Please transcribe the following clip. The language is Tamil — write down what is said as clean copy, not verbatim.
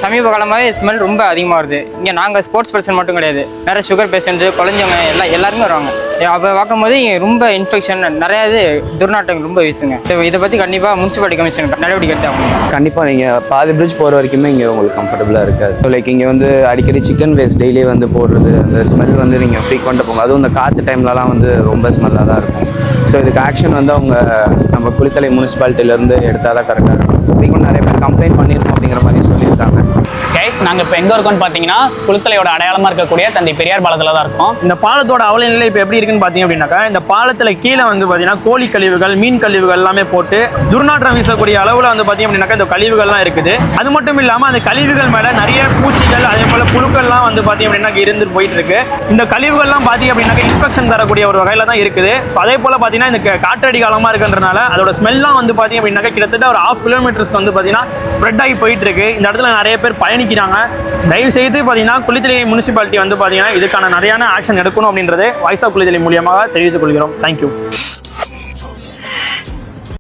சமீப காலமாகவே ஸ்மெல் ரொம்ப அதிகமாக வருது. இங்கே நாங்கள் ஸ்போர்ட்ஸ் பர்சன் மட்டும் கிடையாது, நிறைய சுகர் பேஷண்ட்டு, குழந்தைங்க எல்லாருமே வருவாங்க. அப்போ பார்க்கும்போது இங்கே ரொம்ப இன்ஃபெக்ஷன் நிறையா துர்நாற்றங்கள் ரொம்ப வீசுங்க. இதை பற்றி கண்டிப்பாக முனிசிபாலிட்டி கமிஷன் நடவடிக்கை எடுத்தாங்க. கண்டிப்பாக நீங்கள் பாதி பிரிட்ஜ் போகிற வரைக்குமே இங்கே உங்களுக்கு கம்ஃபர்டபுளாக இருக்காது. ஸோ லைக் இங்கே வந்து அடிக்கடி சிக்கன் வேஸ்ட் டெய்லி வந்து போடுறது, அந்த ஸ்மெல் வந்து நீங்கள் ஃப்ரீக்வெண்ட்டாக போங்க. அதுவும் இந்த காற்று டைம்லலாம் வந்து ரொம்ப ஸ்மெல்லாக தான் இருக்கும். ஸோ இதுக்கு ஆக்ஷன் வந்து அவங்க நம்ம குளித்தலை முனிசிபாலிட்டியிலேருந்து எடுத்தால் தான் கரெக்டாக இருக்கும். ஃப்ரீக்வெண்ட் நிறைய பேர் கம்ப்ளைண்ட் பண்ணியிருக்கோம் அப்படிங்கிற மாதிரி சொல்லியிருக்காங்க. கைஸ், நாங்கள் இப்போ எங்கே இருக்கோம்னு பார்த்தீங்கன்னா குளித்தலையோட அடையாளமாக இருக்கக்கூடிய தந்தை பெரியார் பாலத்தில் தான் இருக்கோம். இந்த பாலத்தோட அவல நிலை இப்போ எப்படி இருக்குன்னு பார்த்தீங்க அப்படின்னாக்கா, இந்த பாலத்தில் கீழே வந்து பார்த்தீங்கன்னா கோழி கழிவுகள், மீன் கழிவுகள் எல்லாமே போட்டு துர்நாற்றம் வீசக்கூடிய அளவில் வந்து பார்த்தீங்க அப்படின்னாக்கா இந்த கழிவுகள்லாம் இருக்குது. அது மட்டும் இல்லாமல் அந்த கழிவுகள் மேலே நிறைய பூச்சிகள், அதே போல் புழுக்கள்லாம் வந்து பார்த்தீங்க அப்படின்னா இருந்துட்டு போயிட்டு இருக்கு. இந்த கழிவுகள்லாம் பார்த்தீங்க அப்படின்னாக்கா இன்ஃபெக்ஷன் தரக்கூடிய ஒரு வகையில் தான் இருக்குது. ஸோ அதே போல் பார்த்தீங்கன்னா இந்த காற்றடி காலமாக இருக்குன்றனால அதோட ஸ்மெல்லாம் வந்து பார்த்தீங்க அப்படின்னாக்கா கிட்டத்தட்ட ஒரு 1/2 கிலோமீட்டர்ஸ்க்கு வந்து பார்த்தீங்கன்னா ஸ்ப்ரெட் ஆகி போயிட்டு இருக்கு. இந்த இடத்துல நிறைய பேர் பயணிக்கிறாங்க. தயவு செய்து பார்த்தீங்கன்னா குளித்தலை முனிசிபாலிட்டி வந்து பார்த்தீங்கன்னா இதுக்கான நிறையான ஆக்ஷன் எடுக்கணும் அப்படின்றது வாய்ஸ் ஆஃப் குளித்தலை மூலியமாக தெரிவித்துக் கொள்கிறோம். தேங்க்யூ.